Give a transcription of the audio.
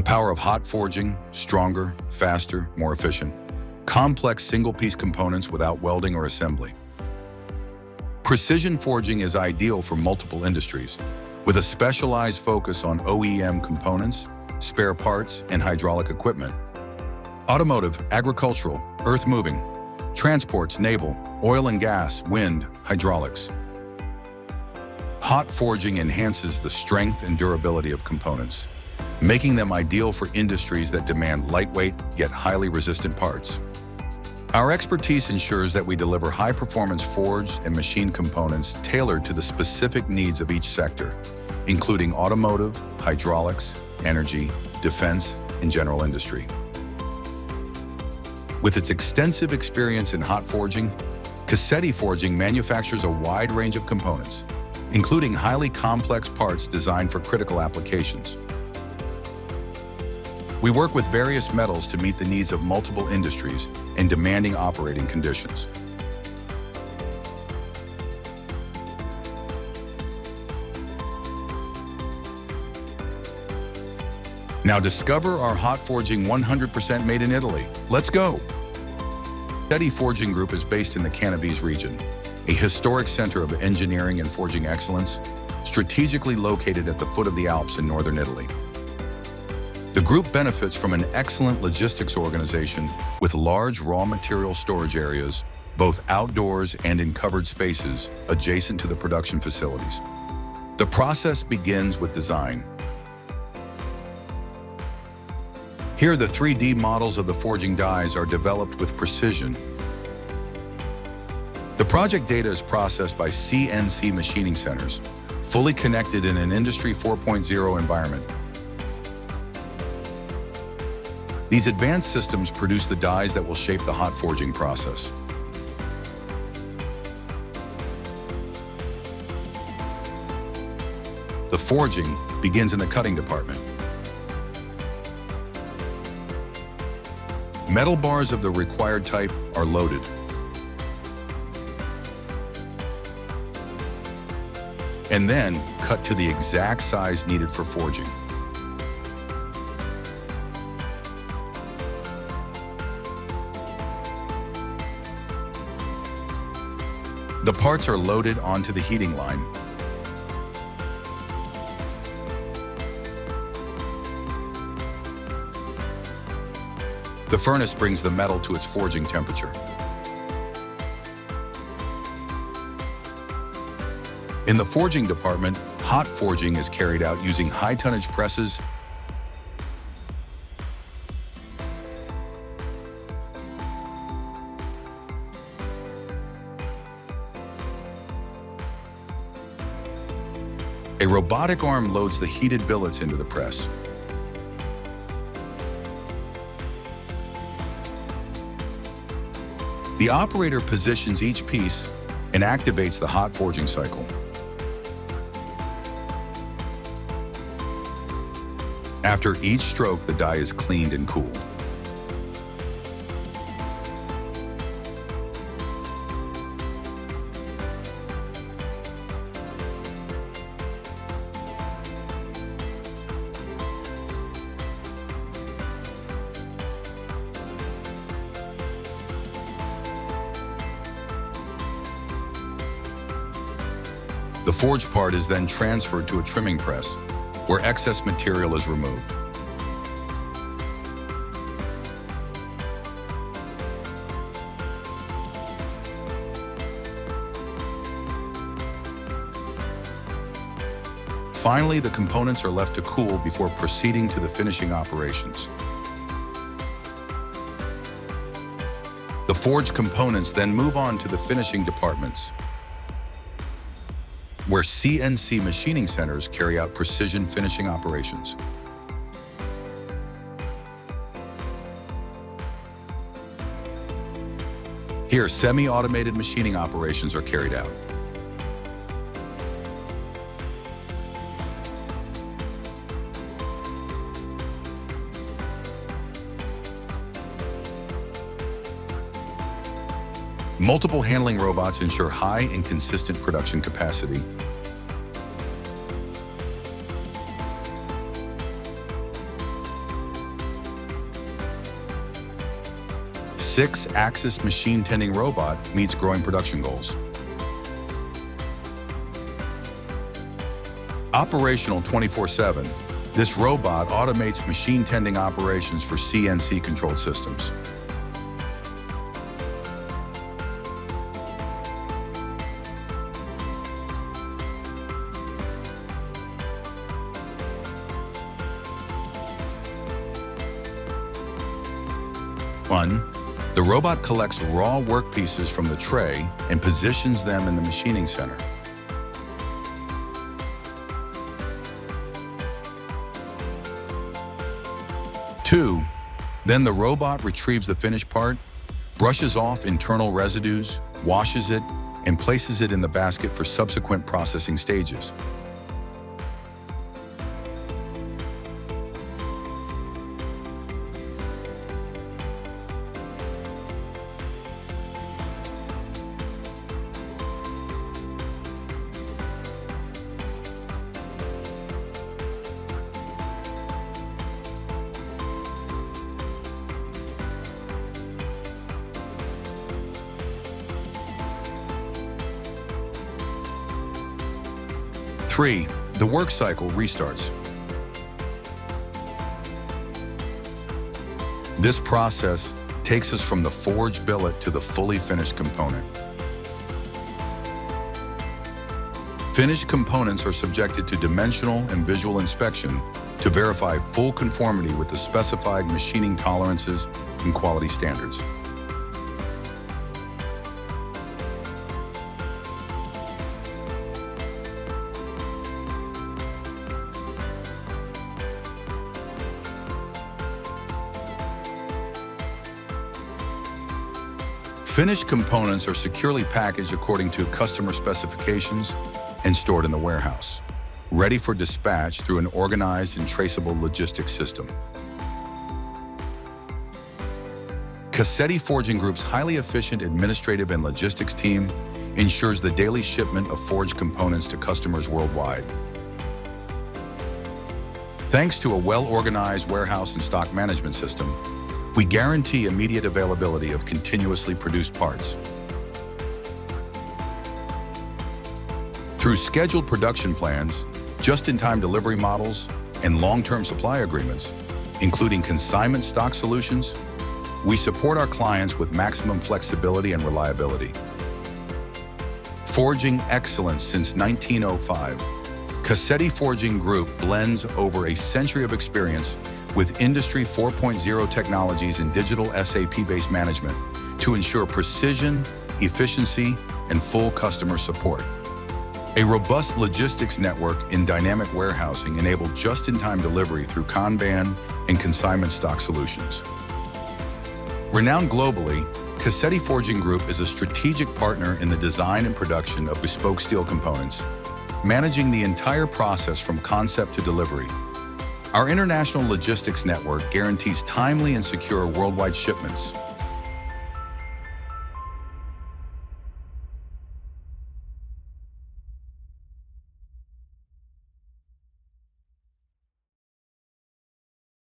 power of hot forging: stronger, faster, more efficient. Complex single-piece components without welding or assembly. Precision forging is ideal for multiple industries, with a specialized focus on OEM components, spare parts, and hydraulic equipment. Automotive, agricultural, earth-moving, transports, naval, oil and gas, wind, hydraulics. Hot forging enhances the strength and durability of components, making them ideal for industries that demand lightweight yet highly resistant parts. Our expertise ensures that we deliver high-performance forged and machined components tailored to the specific needs of each sector, including automotive, hydraulics, energy, defense, and general industry. With its extensive experience in hot forging, Casetti Forging manufactures a wide range of components, including highly complex parts designed for critical applications. We work with various metals to meet the needs of multiple industries and demanding operating conditions. Now discover our hot forging 100% made in Italy. Let's go! Casetti Forging Group is based in the Canavese region, a historic center of engineering and forging excellence, strategically located at the foot of the Alps in northern Italy. The group benefits from an excellent logistics organization with large raw material storage areas, both outdoors and in covered spaces adjacent to the production facilities. The process begins with design. Here, the 3D models of the forging dies are developed with precision. The project data is processed by CNC machining centers, fully connected in an Industry 4.0 environment. These advanced systems produce the dies that will shape the hot forging process. The forging begins in the cutting department. Metal bars of the required type are loaded. And then cut to the exact size needed for forging. The parts are loaded onto the heating line. The furnace brings the metal to its forging temperature. In the forging department, hot forging is carried out using high-tonnage presses A robotic arm loads the heated billets into the press. The operator positions each piece and activates the hot forging cycle. After each stroke, the die is cleaned and cooled. The forged part is then transferred to a trimming press, where excess material is removed. Finally, the components are left to cool before proceeding to the finishing operations. The forged components then move on to the finishing departments, where CNC machining centers carry out precision finishing operations. Here, semi-automated machining operations are carried out. Multiple handling robots ensure high and consistent production capacity. 6-axis machine tending robot meets growing production goals. Operational 24/7, this robot automates machine tending operations for CNC-controlled systems. One, the robot collects raw workpieces from the tray and positions them in the machining center. Two, then the robot retrieves the finished part, brushes off internal residues, washes it, and places it in the basket for subsequent processing stages. Three, the work cycle restarts. This process takes us from the forged billet to the fully finished component. Finished components are subjected to dimensional and visual inspection to verify full conformity with the specified machining tolerances and quality standards. Finished components are securely packaged according to customer specifications and stored in the warehouse, ready for dispatch through an organized and traceable logistics system. Casetti Forging Group's highly efficient administrative and logistics team ensures the daily shipment of forged components to customers worldwide. Thanks to a well-organized warehouse and stock management system, we guarantee immediate availability of continuously produced parts. Through scheduled production plans, just-in-time delivery models, and long-term supply agreements, including consignment stock solutions, we support our clients with maximum flexibility and reliability. Forging excellence since 1905, Casetti Forging Group blends over a century of experience with Industry 4.0 technologies and digital SAP-based management to ensure precision, efficiency, and full customer support. A robust logistics network in dynamic warehousing enabled just-in-time delivery through Kanban and consignment stock solutions. Renowned globally, Casetti Forging Group is a strategic partner in the design and production of bespoke steel components, managing the entire process from concept to delivery. Our international logistics network guarantees timely and secure worldwide shipments,